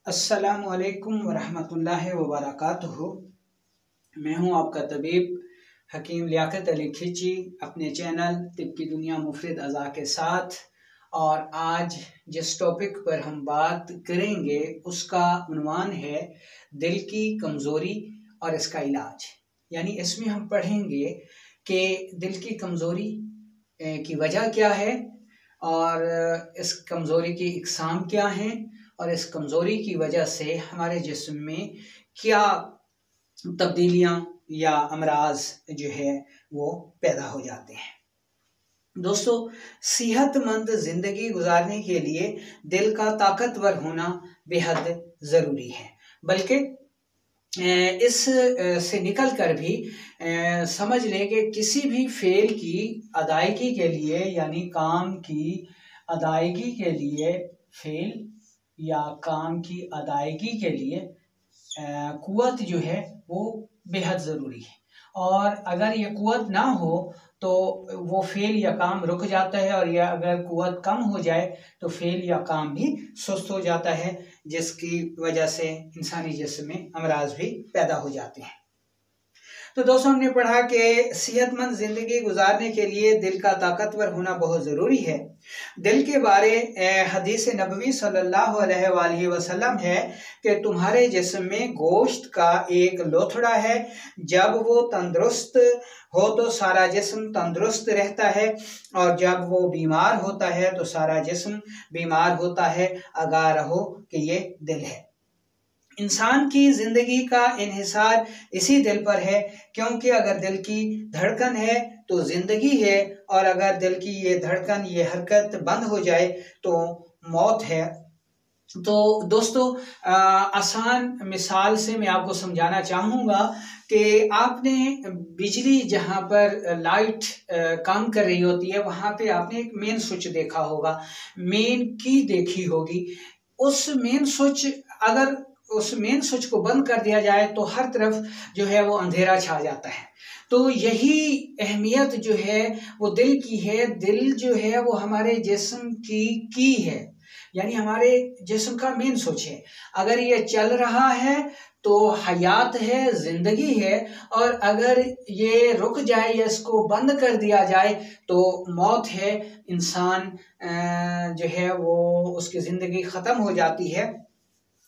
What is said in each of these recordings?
अस्सलामु अलैकुम वरहमतुल्लाहि वबरकातुहू। मैं हूं आपका तबीब हकीम लियाकत अली खिची अपने चैनल तिब की दुनिया मुफीद अज़ा के साथ। और आज जिस टॉपिक पर हम बात करेंगे उसका उन्वान है दिल की कमज़ोरी और इसका इलाज। यानी इसमें हम पढ़ेंगे कि दिल की कमज़ोरी की वजह क्या है और इस कमज़ोरी की इकसाम क्या हैं और इस कमज़ोरी की वजह से हमारे जिस्म में क्या तब्दीलियां या अमराज जो है वो पैदा हो जाते हैं। दोस्तों, सेहतमंद ज़िंदगी गुजारने के लिए दिल का ताकतवर होना बेहद ज़रूरी है। बल्कि इस से निकल कर भी समझ लें कि किसी भी फेल की अदायगी के लिए यानी काम की अदायगी के लिए फेल या काम की अदायगी के लिए कुव्वत जो है वो बेहद ज़रूरी है। और अगर ये कुव्वत ना हो तो वो फेल या काम रुक जाता है, और या अगर कुव्वत कम हो जाए तो फेल या काम भी सुस्त हो जाता है, जिसकी वजह से इंसानी जिस्म में अमराज भी पैदा हो जाते हैं। तो दोस्तों, हमने पढ़ा कि सेहतमंद ज़िंदगी गुजारने के लिए दिल का ताकतवर होना बहुत ज़रूरी है। दिल के बारे हदीस नबवी सल्लल्लाहु अलैहि वसल्लम है कि तुम्हारे जिस्म में गोश्त का एक लोथड़ा है, जब वो तंदुरुस्त हो तो सारा जिस्म तंदुरुस्त रहता है, और जब वो बीमार होता है तो सारा जिस्म बीमार होता है। आगाह रहो कि ये दिल है। इंसान की ज़िंदगी का इन्हिसार इसी दिल पर है, क्योंकि अगर दिल की धड़कन है तो ज़िंदगी है, और अगर दिल की ये धड़कन ये हरकत बंद हो जाए तो मौत है। तो दोस्तों, आसान मिसाल से मैं आपको समझाना चाहूँगा कि आपने बिजली जहाँ पर लाइट काम कर रही होती है वहाँ पे आपने एक मेन स्विच देखा होगा, मेन की देखी होगी। उस मेन स्विच को बंद कर दिया जाए तो हर तरफ जो है वो अंधेरा छा जाता है। तो यही अहमियत जो है वो दिल की है। दिल जो है वो हमारे जिस्म की है, यानी हमारे जिस्म का मेन स्विच है। अगर ये चल रहा है तो हयात है, जिंदगी है, और अगर ये रुक जाए या इसको बंद कर दिया जाए तो मौत है। इंसान जो है वो उसकी ज़िंदगी ख़त्म हो जाती है।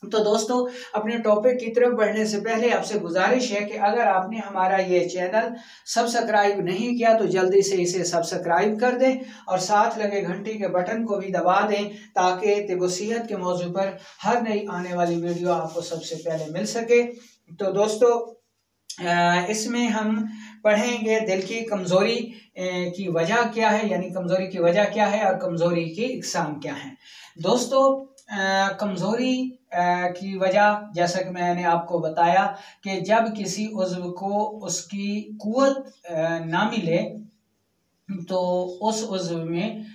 तो दोस्तों, अपने टॉपिक की तरफ बढ़ने से पहले आपसे गुजारिश है कि अगर आपने हमारा ये चैनल सब्सक्राइब नहीं किया तो जल्दी से इसे सब्सक्राइब कर दें और साथ लगे घंटी के बटन को भी दबा दें, ताकि तिब-ओ-सेहत के मौजू पर हर नई आने वाली वीडियो आपको सबसे पहले मिल सके। तो दोस्तों, इसमें हम पढ़ेंगे दिल की कमज़ोरी की वजह क्या है, यानी कमज़ोरी की वजह क्या है और कमज़ोरी की इकसाम क्या है। दोस्तों, कमज़ोरी की वजह जैसा कि मैंने आपको बताया कि जब किसी उज़्व को उसकी कुव्वत ना मिले तो उस उज़्व में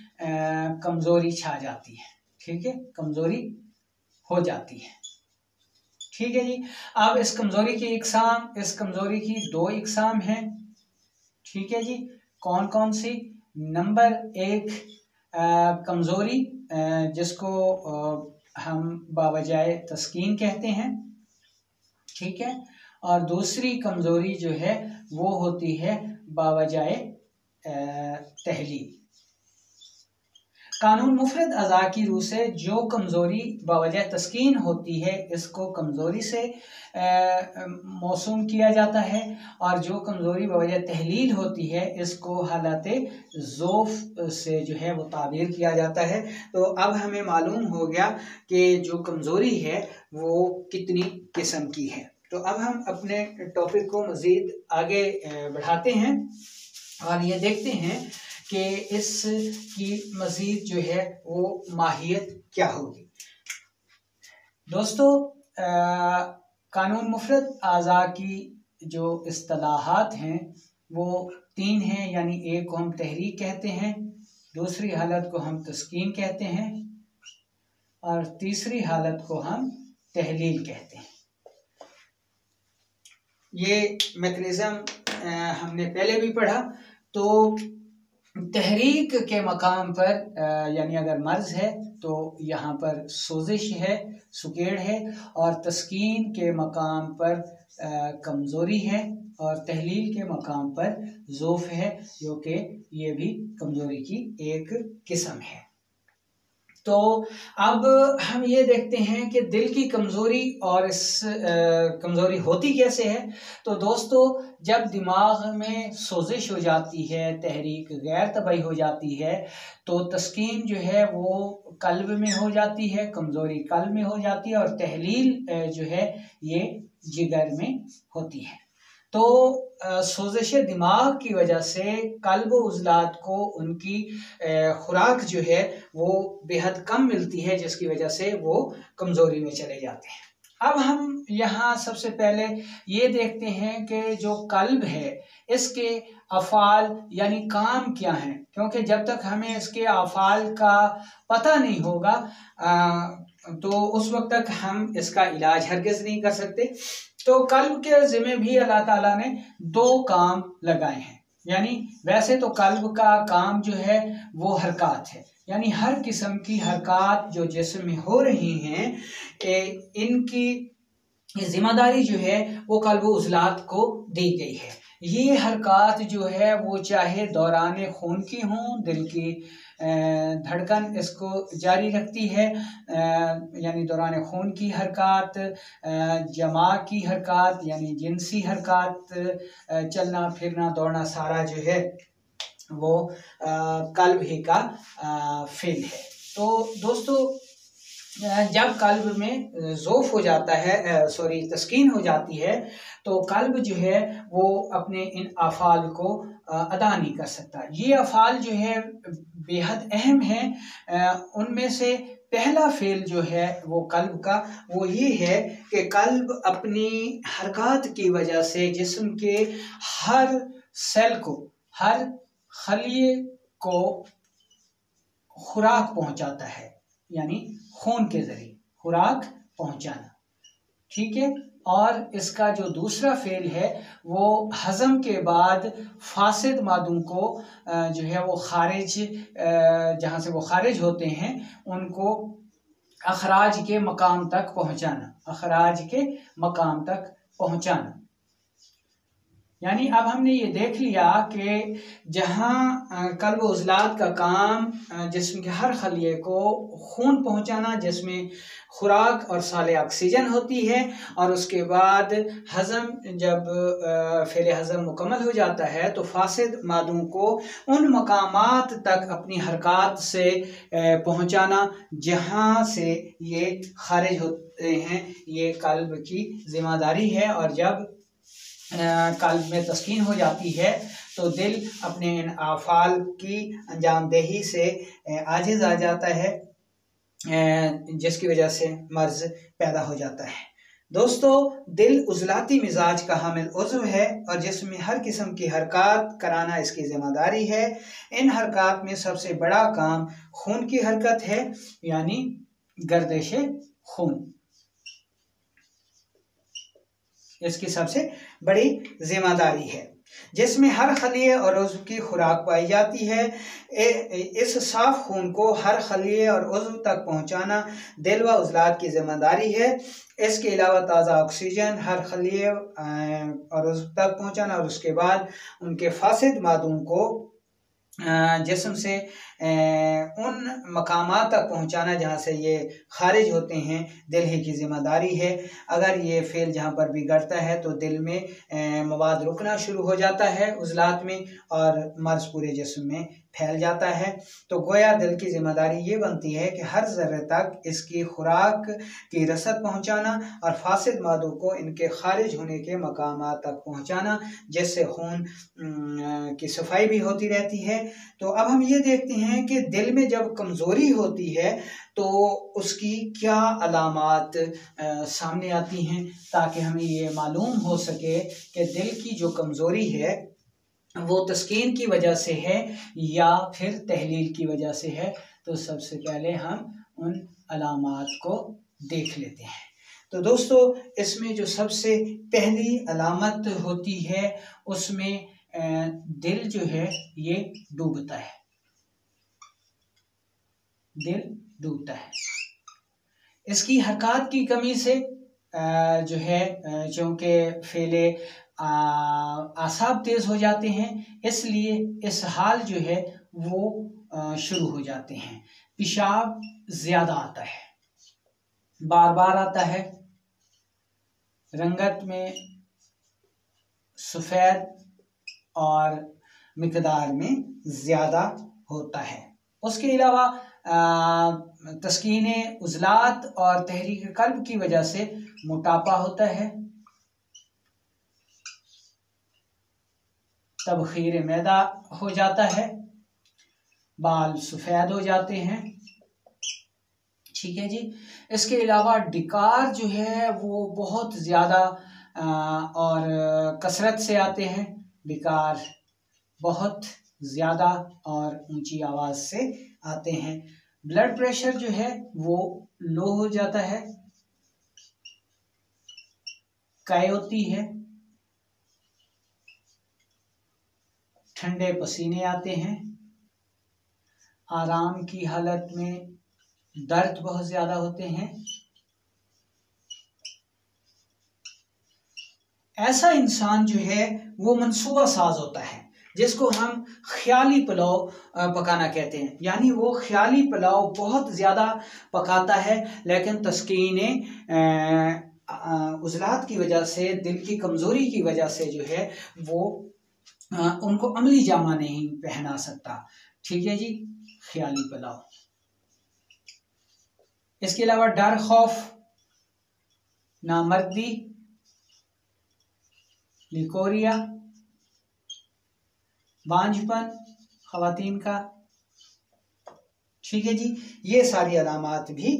कमज़ोरी छा जाती है। ठीक है, कमज़ोरी हो जाती है। ठीक है जी। अब इस कमज़ोरी की दो इकसाम हैं। ठीक है जी। कौन कौन सी? नंबर एक, कमज़ोरी जिसको हम बावजाए तस्कीन कहते हैं। ठीक है। और दूसरी कमज़ोरी जो है वो होती है बावजाए तहलील। कानून मुफरद अज़ा की रूह से जो कमज़ोरी बावजह तस्कीन होती है इसको कमज़ोरी से मौसूम किया जाता है, और जो कमज़ोरी बावजह तहलील होती है इसको हालत ज़ौफ़ से जो है वो ताबीर किया जाता है। तो अब हमें मालूम हो गया कि जो कमज़ोरी है वो कितनी किस्म की है। तो अब हम अपने टॉपिक को मज़ीद आगे बढ़ाते हैं और ये देखते हैं कि इसकी मज़ीद जो है वो माहियत क्या होगी। दोस्तों, कानून मुफरद आज़ा की जो इस्तिलाहात हैं वो तीन हैं, यानी एक को हम तहरीक कहते हैं, दूसरी हालत को हम तस्कीन कहते हैं, और तीसरी हालत को हम तहलील कहते हैं। ये मैकेनिज़्म हमने पहले भी पढ़ा। तो तहरीक के मकाम पर यानी अगर मर्ज है तो यहाँ पर सोजिश है, सुकेड़ है, और तस्कीन के मकाम पर कमज़ोरी है, और तहलील के मकाम पर ज़ोफ़ है, जो कि ये भी कमज़ोरी की एक किस्म है। तो अब हम ये देखते हैं कि दिल की कमज़ोरी और इस कमज़ोरी होती कैसे है। तो दोस्तों, जब दिमाग में सोजिश हो जाती है, तहरीक गैर तबई हो जाती है, तो तस्कीन जो है वो कल्ब में हो जाती है, कमज़ोरी कल्ब में हो जाती है, और तहलील जो है ये जिगर में होती है। तो सोजिश दिमाग की वजह से कल्ब उज़लात को उनकी खुराक जो है वो बेहद कम मिलती है, जिसकी वजह से वो कमज़ोरी में चले जाते हैं। अब हम यहाँ सबसे पहले ये देखते हैं कि जो कल्ब है इसके अफ़ाल यानी काम क्या हैं, क्योंकि जब तक हमें इसके अफ़ाल का पता नहीं होगा तो उस वक्त तक हम इसका इलाज हरगिज़ नहीं कर सकते। तो कल्ब के ज़िम्मे भी अल्लाह ताला ने 2 काम लगाए हैं। यानी वैसे तो कल्ब का काम जो है वो हरकत है, यानी हर किस्म की हरकत जो जिस्म में हो रही हैं इनकी जिम्मेदारी जो है वो कल्ब उज़लात को दी गई है। ये हरकत जो है वो चाहे दौरान खून की हों, दिल की धड़कन इसको जारी रखती है, यानी दौरान खून की हरकत, जमा की हरकत यानी जिनसी हरकत, चलना फिरना दौड़ना सारा जो है वो कल्ब ही का फेल है। तो दोस्तों, जब कल्ब में ज़ोफ़ हो जाता है, तस्कीन हो जाती है, तो कल्ब जो है वो अपने इन अफ़ाल को अदा नहीं कर सकता। ये अफ़ाल जो है बेहद अहम है। उनमें से पहला फेल जो है वो कल्ब का वो ये है कि कल्ब अपनी हरकत की वजह से जिस्म के हर सेल को, हर खलिए को खुराक पहुंचाता है, यानी खून के जरिए खुराक पहुंचाना, ठीक है। और इसका जो दूसरा फेल है वो हजम के बाद फासिद मादों को जो है वो खारिज, जहाँ से वो खारिज होते हैं उनको अखराज के मकाम तक पहुंचाना, अखराज के मकाम तक पहुंचाना। यानी अब हमने ये देख लिया कि जहाँ कल्ब उज़लात का काम जिस्म के हर खलिए को खून पहुँचाना, जिसमें खुराक और साले ऑक्सीजन होती है, और उसके बाद हज़म, जब फ़ेल हज़म मुकम्मल हो जाता है तो फासिद मादों को उन मकामात तक अपनी हरकत से पहुँचाना जहाँ से ये खारिज होते हैं, ये कल्ब की ज़िम्मेदारी है। और जब कल्ब में तस्कीन हो जाती है तो दिल अपने इन आफ़ाल की अंजामदेही से आजिज़ आ जाता है, जिसकी वजह से मर्ज पैदा हो जाता है। दोस्तों, दिल उज़लाती मिजाज का हामिल उज़्व है और जिसमें हर किस्म की हरकत कराना इसकी ज़िम्मेदारी है। इन हरकत में सबसे बड़ा काम खून की हरकत है, यानी गर्दिश खून, इसकी सबसे बड़ी जिम्मेदारी है, जिसमें हर खलिए और उज़्व की खुराक पाई जाती है। इस साफ खून को हर खलिए और उज़्व तक पहुंचाना दिल व उज़लात की जिम्मेदारी है। इसके अलावा ताज़ा ऑक्सीजन हर खलिए और उज़्व तक पहुंचाना और उसके बाद उनके फासिद मादों को जिस्म से उन मकामात तक पहुंचाना जहाँ से ये खारिज होते हैं, दिल ही की ज़िम्मेदारी है। अगर ये फेल जहाँ पर बिगड़ता है तो दिल में मवाद रुकना शुरू हो जाता है उज़लात में, और मर्ज़ पूरे जिस्म में फैल जाता है। तो गोया दिल की ज़िम्मेदारी ये बनती है कि हर ज़र्रे तक इसकी खुराक की रसद पहुँचाना और फासिद मादों को इनके खारिज होने के मकामात तक पहुँचाना, जिससे खून की सफाई भी होती रहती है। तो अब हम ये देखते हैं कि दिल में जब कमज़ोरी होती है तो उसकी क्या अलामात सामने आती हैं, ताकि हमें ये मालूम हो सके कि दिल की जो कमज़ोरी है वो तस्कीन की वजह से है या फिर तहलील की वजह से है। तो सबसे पहले हम उन अलामात को देख लेते हैं। तो दोस्तों, इसमें जो सबसे पहली अलामत होती है उसमें दिल जो है ये डूबता है, दिल डूबता है। इसकी हरकत की कमी से जो है चूँकि फेले आसाब तेज हो जाते हैं, इसलिए इसहाल जो है वो शुरू हो जाते हैं। पेशाब ज्यादा आता है, बार बार आता है, रंगत में सफेद और मिकदार में ज्यादा होता है। उसके अलावा तस्कीन उजलात और तहरीक कल्ब की वजह से मोटापा होता है, तबखीर मैदा हो जाता है, बाल सफ़ेद हो जाते हैं। ठीक है जी। इसके अलावा डिकार जो है वो बहुत ज़्यादा और कसरत से आते हैं, डिकार बहुत ज़्यादा और ऊंची आवाज़ से आते हैं। ब्लड प्रेशर जो है वो लो हो जाता है, कै होती है, ठंडे पसीने आते हैं, आराम की हालत में दर्द बहुत ज़्यादा होते हैं। ऐसा इंसान जो है वो मंसूबा साज होता है, जिसको हम ख्याली पुलाव पकाना कहते हैं। यानी वो ख्याली पुलाव बहुत ज़्यादा पकाता है, लेकिन तस्कीन उजलात की वजह से, दिल की कमज़ोरी की वजह से जो है वो उनको अमली जामा नहीं पहना सकता। ठीक है जी, ख्याली पुलाव। इसके अलावा डर, खौफ, नामर्दी, लिकोरिया, बांझपन खवातीन का। ठीक है जी, ये सारी अलामात भी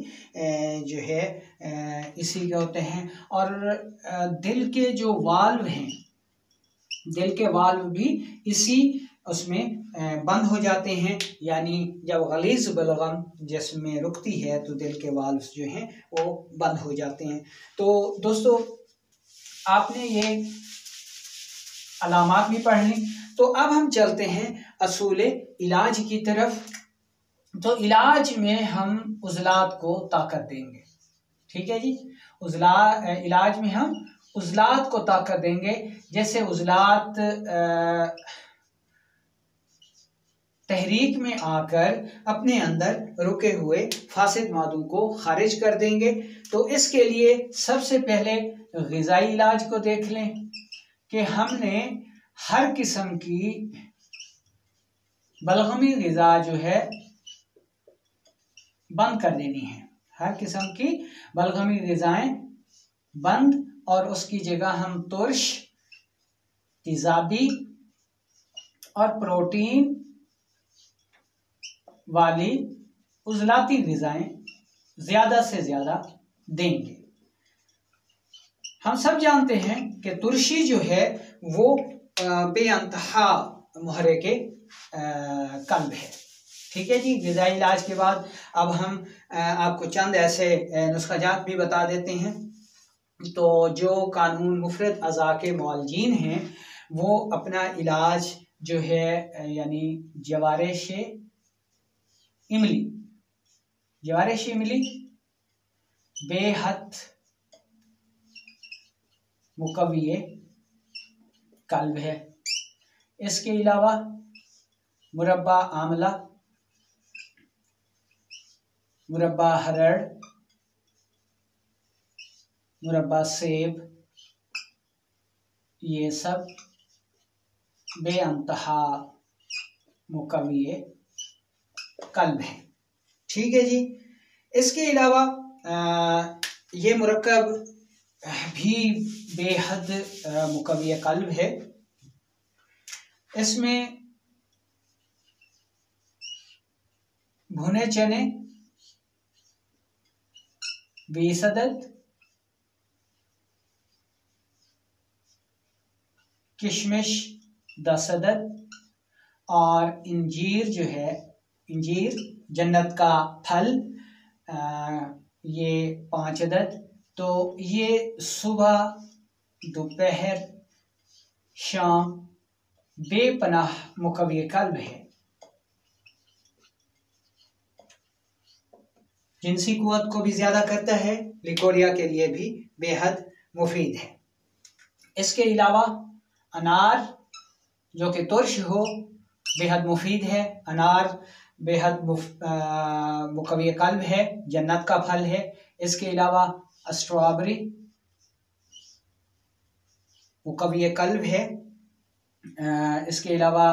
जो है इसी के होते हैं। और दिल के जो वाल्व हैं, दिल के वाल्व भी इसी उसमें बंद हो जाते हैं। यानी जब गलीज़ बलगम जिसमें रुकती है तो दिल के वाल्व जो हैं वो बंद हो जाते हैं। तो दोस्तों, आपने ये अलामात भी पढ़ ली। तो अब हम चलते हैं असूल इलाज की तरफ। तो इलाज में हम उज़लात को ताकत देंगे। ठीक है जी, इलाज में हम उज़लात को ताकत देंगे। जैसे उज़लात तहरीक में आकर अपने अंदर रुके हुए फासिद मादों को खारिज कर देंगे। तो इसके लिए सबसे पहले ग़िज़ाई इलाज को देख लें कि हमने हर किस्म की बलगमी ग़िज़ा जो है बंद कर देनी है। हर किस्म की बलगमी ग़िज़ाएं बंद, और उसकी जगह हम तुर्श, तेज़ाबी और प्रोटीन वाली उज़लाती ग़िज़ाएं ज़्यादा से ज़्यादा देंगे। हम सब जानते हैं कि तुर्शी जो है वो बेअंतहा मुहर्रिक कल्ब है। ठीक है जी। ग़िज़ाई इलाज के बाद अब हम आपको चंद ऐसे नुस्ख़ाजात भी बता देते हैं। तो जो कानून मुफ़रद अज़ा के मुआलजीन हैं वो अपना इलाज जो है यानी जवारिश इमली बेहद मुकव्वी कल्ब है। इसके अलावा मुरब्बा आमला, मुरब्बा हरड़, मुरब्बा सेब, ये सब बेअंतहा मुकव्वी कल्ब है। ठीक है जी। इसके अलावा ये मुरक्कब भी बेहद मुकव्वी कल्ब है। इसमें भुने चने 20 अदद, किशमिश 10 अदद और इंजीर जो है, इंजीर जन्नत का फल, ये 5 अदद। तो ये सुबह, दोपहर, शाम बेपनाह मुकव्वी कल्ब है। जिनसी कुव्वत को भी ज्यादा करता है, लिकोरिया के लिए भी बेहद मुफीद है। इसके अलावा अनार जो कि तुर्श हो बेहद मुफीद है। अनार बेहद मुकव्वी कल्ब है, जन्नत का फल है। इसके अलावा स्ट्रॉबेरी मुकव्वी कल्ब है। इसके अलावा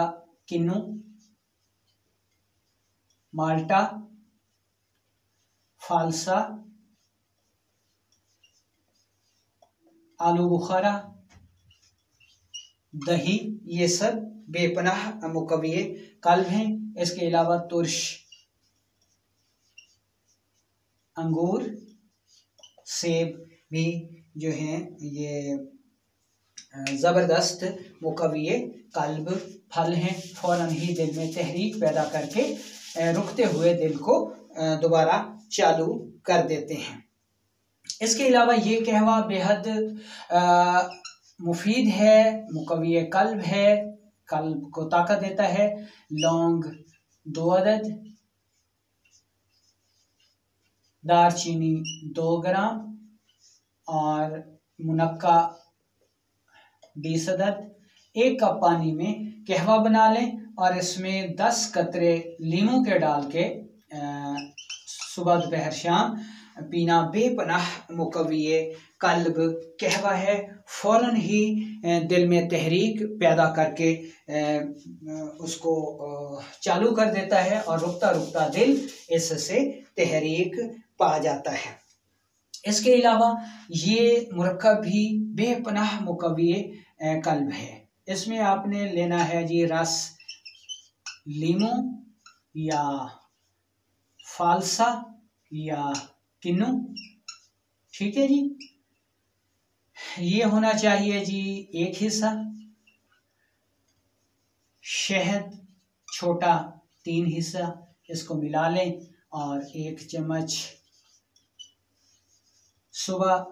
किन्नू, माल्टा, फालसा, आलू बुखारा, दही, ये सब बेपनाह मुकव्वी कल्ब हैं। इसके अलावा तुर्श, अंगूर, सेब भी जो हैं ये ज़बरदस्त मुकव्वी कल्ब फल हैं। फ़ौरन ही दिल में तहरीक पैदा करके रुकते हुए दिल को दोबारा चालू कर देते हैं। इसके अलावा ये कहवा बेहद मुफीद है, मुकव्वी कल्ब है, कल्ब को ताकत देता है। लौंग 2 अदद, दारचीनी 2 ग्राम और मुनक्का 20 अदद। 1 कप पानी में कहवा बना लें और इसमें 10 कतरे लीमू के डाल के सुबह दोपहर शाम पीना बेपनाह मुकव्वी कल्ब कहवा है। फ़ौरन ही दिल में तहरीक पैदा करके उसको चालू कर देता है और रुकता रुकता दिल इससे तहरीक पा जाता है। इसके अलावा ये मुरक्कब भी बेपनाह मुकव्वी कल्ब है। इसमें आपने लेना है जी रस लीमू या फालसा या किन्नू, ठीक है जी। ये होना चाहिए जी 1 हिस्सा, शहद छोटा 3 हिस्सा, इसको मिला लें और 1 चम्मच सुबह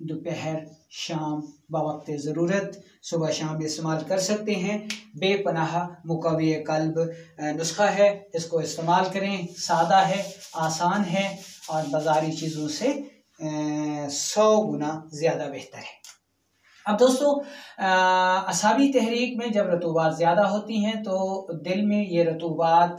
दोपहर शाम बवक्त ज़रूरत सुबह शाम इस्तेमाल कर सकते हैं। बेपनाह मुकव्वी कल्ब नुस्खा है, इसको इस्तेमाल करें। सादा है, आसान है और बाज़ारी चीज़ों से 100 गुना ज़्यादा बेहतर है। अब दोस्तों असाबी तहरीक में जब रतूबात ज़्यादा होती हैं तो दिल में ये रतूबात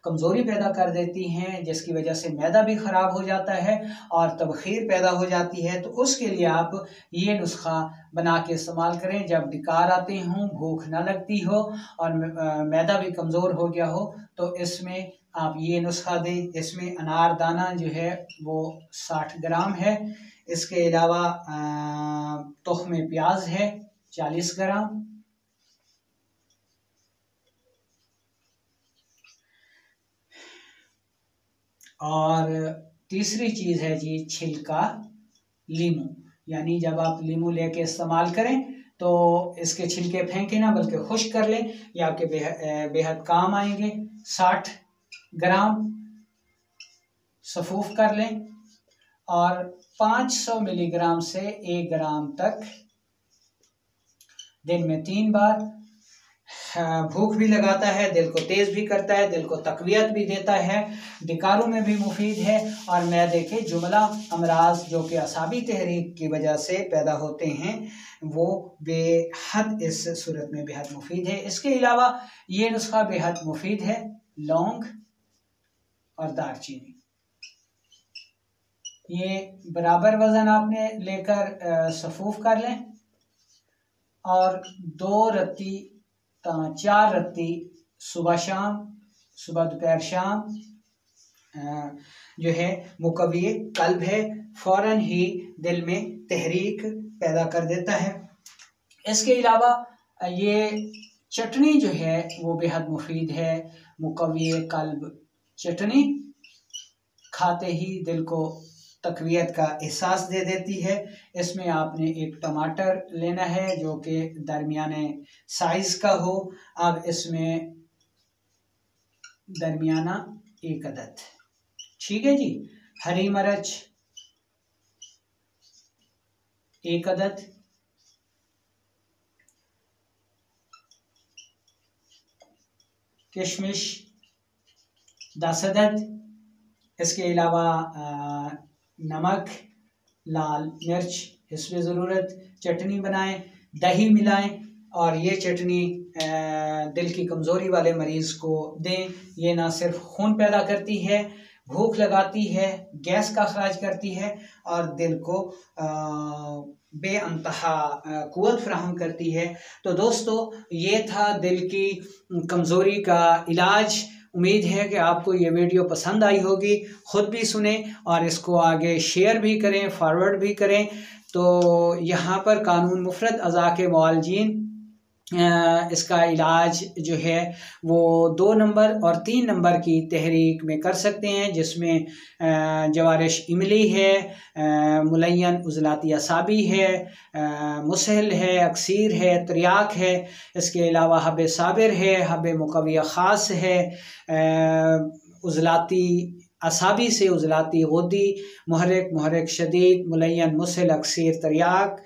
कमज़ोरी पैदा कर देती हैं, जिसकी वजह से मैदा भी ख़राब हो जाता है और तबख़ीर पैदा हो जाती है। तो उसके लिए आप ये नुस्खा बना के इस्तेमाल करें। जब डिकार आते हों, भूख ना लगती हो और मैदा भी कमज़ोर हो गया हो तो इसमें आप ये नुस्खा दें। इसमें अनार दाना जो है वो 60 ग्राम है। इसके अलावा तुख्म प्याज है 40 ग्राम, और तीसरी चीज़ है जी छिलका लीमू। यानी जब आप लीमू लेके इस्तेमाल करें तो इसके छिलके फेंकें ना, बल्कि खुश्क कर लें, ये आपके बेहद काम आएंगे। 60 ग्राम सफूफ कर लें और 500 मिलीग्राम से 1 ग्राम तक दिन में 3 बार। भूख भी लगाता है, दिल को तेज भी करता है, दिल को तकवियत भी देता है, डिकारों में भी मुफीद है और मैदे के जुमला अमराज जो कि असाबी तहरीक की वजह से पैदा होते हैं वो बेहद इस सूरत में बेहद मुफीद है। इसके अलावा ये नुस्खा बेहद मुफीद है। लौंग और दारचीनी ये बराबर वजन आपने लेकर सफूफ कर लें और 2 रत्ती 4 रत्ती सुबह शाम, सुबह दोपहर शाम जो है मुकव्वी कल्ब है, फ़ौरन ही दिल में तहरीक पैदा कर देता है। इसके अलावा ये चटनी जो है वो बेहद मुफीद है। मुकव्वी कल्ब चटनी खाते ही दिल को तकवियत का एहसास दे देती है। इसमें आपने 1 टमाटर लेना है जो कि दरमियाने साइज़ का हो। अब इसमें दरमियाना 1 अदद, ठीक है जी। हरी मिर्च 1 अदद, किशमिश, दासदद, इसके अलावा नमक, लाल मिर्च हिस्ब ज़रूरत, चटनी बनाएं, दही मिलाएं और ये चटनी दिल की कमज़ोरी वाले मरीज़ को दें। ये ना सिर्फ खून पैदा करती है, भूख लगाती है, गैस का अखराज करती है और दिल को बेअंतहा क़ुव्वत फराहम करती है। तो दोस्तों, ये था दिल की कमज़ोरी का इलाज। उम्मीद है कि आपको ये वीडियो पसंद आई होगी। ख़ुद भी सुने और इसको आगे शेयर भी करें, फॉरवर्ड भी करें। तो यहाँ पर कानून मुफरद अज़ा के मुआलजीन इसका इलाज जो है वो 2 नंबर और 3 नंबर की तहरीक में कर सकते हैं, जिसमें जवारिश इमली है, मुलय्यन उज़लाती असाबी है, मुसहल है, अक्सीर है, त्रियाक है। इसके अलावा हब साबिर है, हब मुकव्विया ख़ास है, उज़लाती असाबी से उज़लाती गुद्दी, मुहर्रिक, मुहर्रिक शदीद, मुलय्यन, मुसहल, अक्सीर, त्रियाक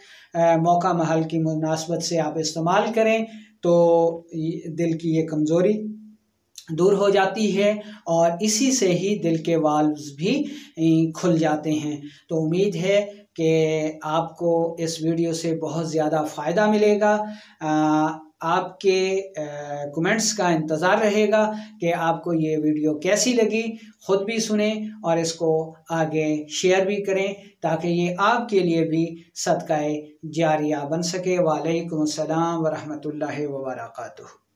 मौका महल की मुनासबत से आप इस्तेमाल करें तो दिल की ये कमज़ोरी दूर हो जाती है और इसी से ही दिल के वाल्व्स भी खुल जाते हैं। तो उम्मीद है कि आपको इस वीडियो से बहुत ज़्यादा फ़ायदा मिलेगा। आपके कमेंट्स का इंतज़ार रहेगा कि आपको ये वीडियो कैसी लगी। ख़ुद भी सुने और इसको आगे शेयर भी करें ताकि ये आपके लिए भी सदक़ाए जारिया बन सके। वालेकुम अस्सलाम व रहमतुल्लाहि व बरकातुहू।